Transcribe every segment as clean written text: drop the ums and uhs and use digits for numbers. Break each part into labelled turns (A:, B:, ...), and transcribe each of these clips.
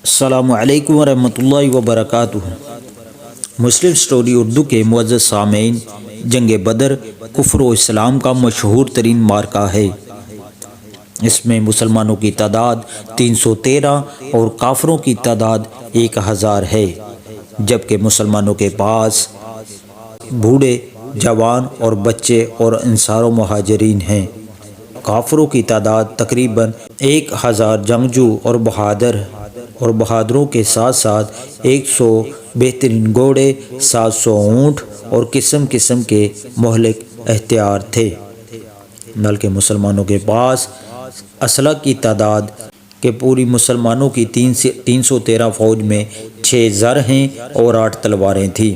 A: السلام علیکم ورحمۃ اللہ وبرکاتہ۔ مسلم سٹوری اردو کے معزز سامعین، جنگ بدر کفر و اسلام کا مشہور ترین معرکہ ہے۔ اس میں مسلمانوں کی تعداد 313 اور کافروں کی تعداد 1000 ہے، جبکہ مسلمانوں کے پاس بوڑھے، جوان اور بچے اور انصار و مہاجرین ہیں۔ کافروں کی تعداد تقریباً 1000 جنگجو اور بہادروں کے ساتھ ساتھ 100 بہترین گھوڑے، 700 اونٹ اور قسم قسم کے مہلک ہتھیار تھے۔ بلکہ مسلمانوں کے پاس اسلحہ کی تعداد کہ پوری مسلمانوں کی 313 فوج میں 6 زر ہیں اور 8 تلواریں تھیں،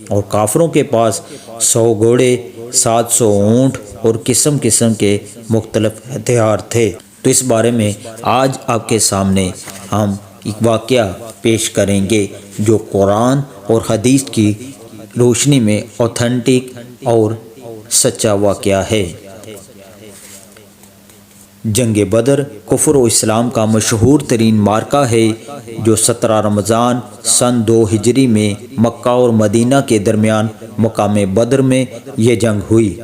A: اور کافروں کے پاس 100 گھوڑے، 700 اونٹ اور قسم قسم کے مختلف ہتھیار تھے۔ تو اس بارے میں آج آپ کے سامنے ہم ایک واقعہ پیش کریں گے جو قرآن اور حدیث کی روشنی میں اوتھینٹک اور سچا واقعہ ہے۔ جنگ بدر کفر و اسلام کا مشہور ترین معرکہ ہے، جو 17 رمضان سن 2 ہجری میں مکہ اور مدینہ کے درمیان مقام بدر میں یہ جنگ ہوئی۔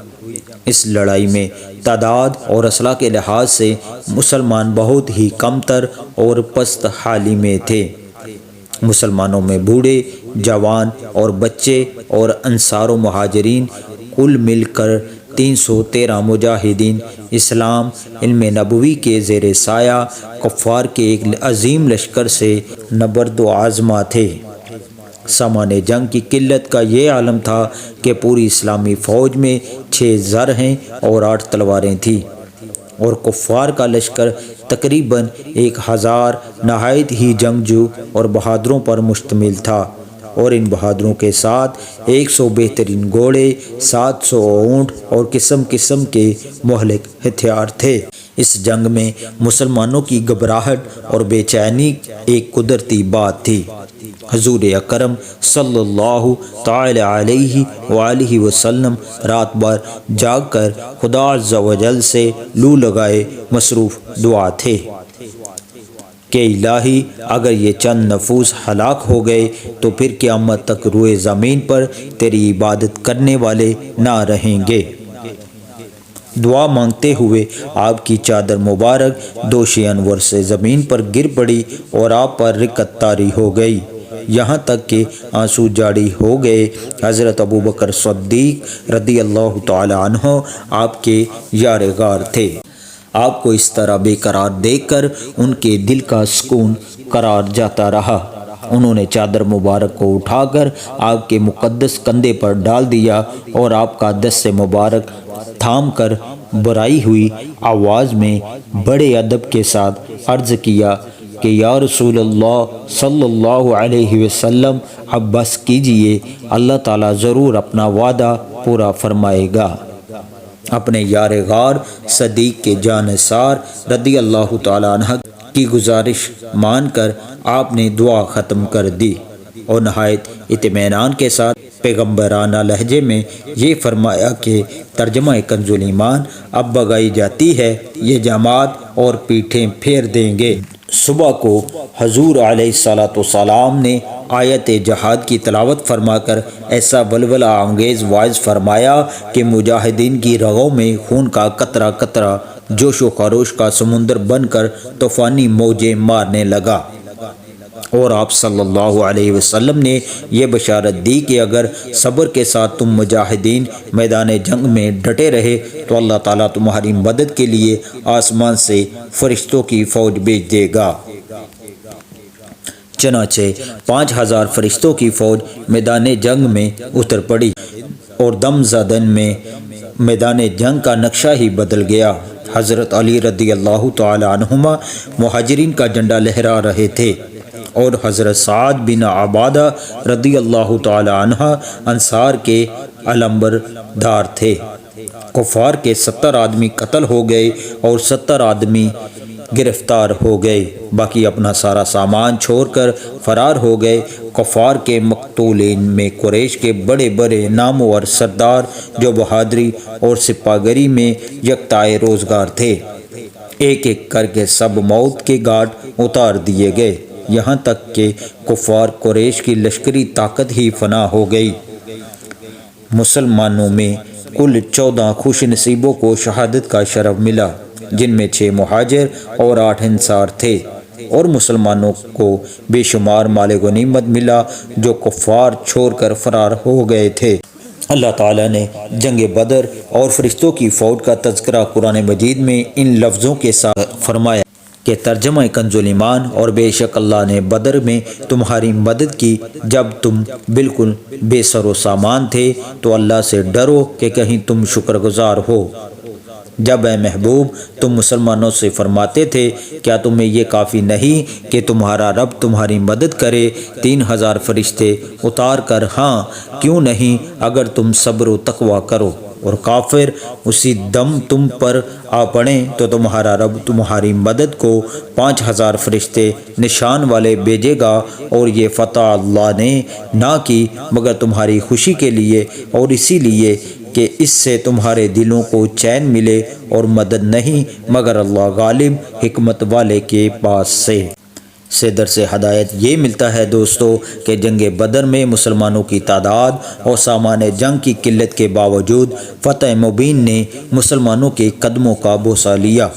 A: اس لڑائی میں تعداد اور اسلحہ کے لحاظ سے مسلمان بہت ہی کم تر اور پست حالی میں تھے۔ مسلمانوں میں بوڑھے، جوان اور بچے اور انصار و مہاجرین کل مل کر 313 مجاہدین اسلام علم نبوی کے زیر سایہ کفار کے ایک عظیم لشکر سے نبرد و آزما تھے۔ سامان جنگ کی قلت کا یہ عالم تھا کہ پوری اسلامی فوج میں 6 زر ہیں اور 8 تلواریں تھیں، اور کفار کا لشکر تقریباً 1000 نہایت ہی جنگجو اور بہادروں پر مشتمل تھا، اور ان بہادروں کے ساتھ 100 بہترین گھوڑے، 700 اونٹ اور قسم قسم کے مہلک ہتھیار تھے۔ اس جنگ میں مسلمانوں کی گھبراہٹ اور بے چینی ایک قدرتی بات تھی۔ حضور اکرم صلی اللہ تعالی علیہ وآلہ وسلم رات بھر جاگ کر خدا عز و جل سے لو لگائے مصروف دعا تھے کہ الہی، اگر یہ چند نفوس ہلاک ہو گئے تو پھر قیامت تک روئے زمین پر تیری عبادت کرنے والے نہ رہیں گے۔ دعا مانگتے ہوئے آپ کی چادر مبارک دوش انور سے زمین پر گر پڑی اور آپ پر رقت طاری ہو گئی، یہاں تک کہ آنسو جاری ہو گئے۔ حضرت ابوبکر صدیق رضی اللہ تعالی عنہ آپ کے یار غار تھے۔ آپ کو اس طرح بے قرار دیکھ کر ان کے دل کا سکون قرار جاتا رہا۔ انہوں نے چادر مبارک کو اٹھا کر آپ کے مقدس کندھے پر ڈال دیا اور آپ کا دست مبارک تھام کر برائی ہوئی آواز میں بڑے ادب کے ساتھ عرض کیا کہ یا رسول اللہ صلی اللہ علیہ وسلم، اب بس کیجئے، اللہ تعالیٰ ضرور اپنا وعدہ پورا فرمائے گا۔ اپنے یار غار صدیق کے جانثار رضی اللہ تعالیٰ عنہ کی گزارش مان کر آپ نے دعا ختم کر دی اور نہایت اطمینان کے ساتھ پیغمبرانہ لہجے میں یہ فرمایا کہ ترجمہ کنز ایمان، اب بگائی جاتی ہے یہ جماعت اور پیٹھیں پھیر دیں گے۔ صبح کو حضور علیہ الصلاۃ والسلام نے آیت جہاد کی تلاوت فرما کر ایسا ولولہ انگیز واعظ فرمایا کہ مجاہدین کی رگوں میں خون کا قطرہ قطرہ جوش و خروش کا سمندر بن کر طوفانی موجیں مارنے لگا، اور آپ صلی اللہ علیہ وسلم نے یہ بشارت دی کہ اگر صبر کے ساتھ تم مجاہدین میدان جنگ میں ڈٹے رہے تو اللہ تعالیٰ تمہاری مدد کے لیے آسمان سے فرشتوں کی فوج بھیج دے گا۔ چنانچہ 5000 فرشتوں کی فوج میدان جنگ میں اتر پڑی، اور دم زدن میں میدان جنگ کا نقشہ ہی بدل گیا۔ حضرت علی رضی اللہ تعالی عنہما مہاجرین کا جھنڈا لہرا رہے تھے، اور حضرت سعد بن عبادہ رضی اللہ تعالی عنہ انصار کے علمبردار تھے۔ کفار کے 70 آدمی قتل ہو گئے اور 70 آدمی گرفتار ہو گئے، باقی اپنا سارا سامان چھوڑ کر فرار ہو گئے۔ کفار کے مقتولین میں قریش کے بڑے بڑے نامور سردار جو بہادری اور سپاہگری میں یکتائے روزگار تھے، ایک ایک کر کے سب موت کے گھاٹ اتار دیے گئے۔ یہاں تک کہ کفار قریش کی لشکری طاقت ہی فنا ہو گئی۔ مسلمانوں میں کل 14 خوش نصیبوں کو شہادت کا شرف ملا، جن میں 6 مہاجر اور 8 انصار تھے، اور مسلمانوں کو بے شمار مال غنیمت ملا جو کفار چھوڑ کر فرار ہو گئے تھے۔ اللہ تعالیٰ نے جنگ بدر اور فرشتوں کی فوج کا تذکرہ قرآن مجید میں ان لفظوں کے ساتھ فرمایا کہ ترجمہ کنز ایمان، اور بے شک اللہ نے بدر میں تمہاری مدد کی جب تم بالکل بے سر و سامان تھے، تو اللہ سے ڈرو کہ کہیں تم شکر گزار ہو۔ جب اے محبوب تم مسلمانوں سے فرماتے تھے کیا تمہیں یہ کافی نہیں کہ تمہارا رب تمہاری مدد کرے 3000 فرشتے اتار کر؟ ہاں کیوں نہیں اگر تم صبر و تقوی کرو، اور کافر اسی دم تم پر آ پڑیں تو تمہارا رب تمہاری مدد کو 5000 فرشتے نشان والے بھیجے گا، اور یہ فتح اللہ نے نہ کی مگر تمہاری خوشی کے لیے، اور اسی لیے کہ اس سے تمہارے دلوں کو چین ملے، اور مدد نہیں مگر اللہ غالب حکمت والے کے پاس سے درس ہدایت یہ ملتا ہے دوستو کہ جنگ بدر میں مسلمانوں کی تعداد اور سامان جنگ کی قلت کے باوجود فتح مبین نے مسلمانوں کے قدموں کا بوسہ لیا،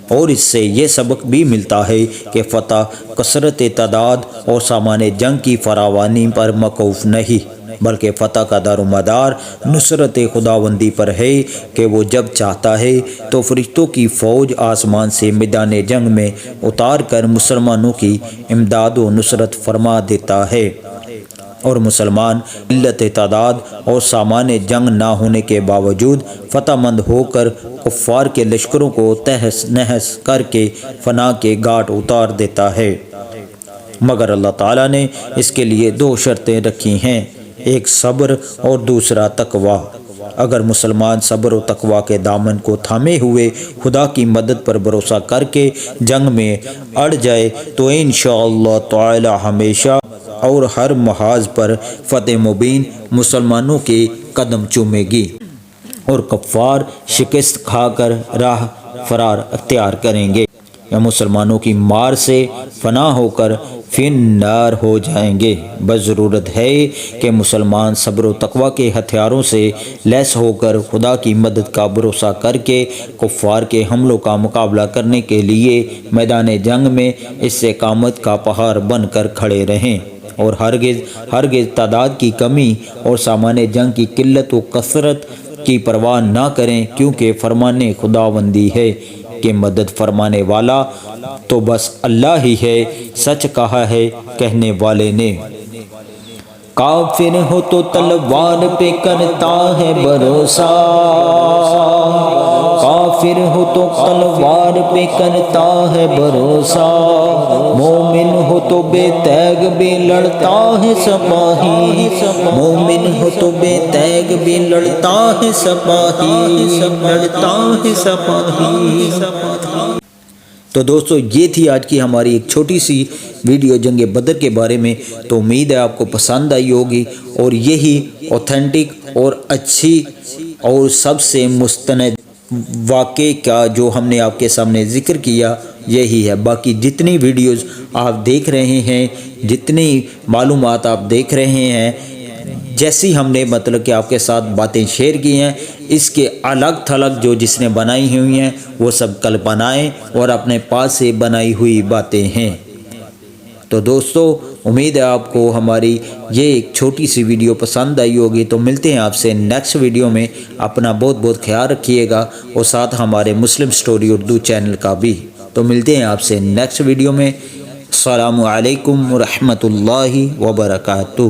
A: اور اس سے یہ سبق بھی ملتا ہے کہ فتح کثرت تعداد اور سامان جنگ کی فراوانی پر موقوف نہیں، بلکہ فتح کا دار و مدار نصرت خداوندی پر ہے کہ وہ جب چاہتا ہے تو فرشتوں کی فوج آسمان سے میدان جنگ میں اتار کر مسلمانوں کی امداد و نصرت فرما دیتا ہے، اور مسلمان قلت تعداد اور سامان جنگ نہ ہونے کے باوجود فتح مند ہو کر کفار کے لشکروں کو تہس نہس کر کے فنا کے گھاٹ اتار دیتا ہے۔ مگر اللہ تعالیٰ نے اس کے لیے 2 شرطیں رکھی ہیں، ایک صبر اور دوسرا تقوی۔ اگر مسلمان صبر و تقوی کے دامن کو تھامے ہوئے خدا کی مدد پر بھروسہ کر کے جنگ میں اڑ جائے تو انشاءاللہ تعالی ہمیشہ اور ہر محاذ پر فتح مبین مسلمانوں کے قدم چومے گی، اور کفار شکست کھا کر راہ فرار اختیار کریں گے یا مسلمانوں کی مار سے فنا ہو کر فن نار ہو جائیں گے۔ بس ضرورت ہے کہ مسلمان صبر و تقوی کے ہتھیاروں سے لیس ہو کر خدا کی مدد کا بھروسہ کر کے کفار کے حملوں کا مقابلہ کرنے کے لیے میدان جنگ میں استقامت کا پہاڑ بن کر کھڑے رہیں، اور ہرگز تعداد کی کمی اور سامان جنگ کی قلت و کثرت کی پرواہ نہ کریں، کیونکہ فرمان خداوندی ہے کہ مدد فرمانے والا تو بس اللہ ہی ہے۔ سچ کہا ہے کہنے والے نے، کافر ہو تو تلوار پہ کرتا ہے بھروسہ، کافر ہو تو تلوار پہ کرتا ہے بھروسہ، مومن ہو تو بے تیغ بھی لڑتا ہے سپاہی، مومن ہو تو بے تیغ بھی لڑتا ہے سپاہی، لڑتا ہے سپاہی۔ تو دوستو یہ تھی آج کی ہماری ایک چھوٹی سی ویڈیو جنگ بدر کے بارے میں، تو امید ہے آپ کو پسند آئی ہوگی، اور یہی اوتھینٹک اور اچھی اور سب سے مستند واقعے کا جو ہم نے آپ کے سامنے ذکر کیا یہی ہے۔ باقی جتنی ویڈیوز آپ دیکھ رہے ہیں، جتنی معلومات آپ دیکھ رہے ہیں، جیسی ہم نے مطلب کہ آپ کے ساتھ باتیں شیئر کی ہیں، اس کے الگ تھلگ جو جس نے بنائی ہوئی ہیں وہ سب کلپنائیں اور اپنے پاس سے بنائی ہوئی باتیں ہیں۔ تو دوستو امید ہے آپ کو ہماری یہ ایک چھوٹی سی ویڈیو پسند آئی ہوگی، تو ملتے ہیں آپ سے نیکسٹ ویڈیو میں۔ اپنا بہت بہت خیال رکھیے گا، اور ساتھ ہمارے مسلم سٹوری اردو چینل کا بھی۔ تو ملتے ہیں آپ سے نیکسٹ ویڈیو میں۔ السلام علیکم ورحمۃ اللہ وبرکاتہ۔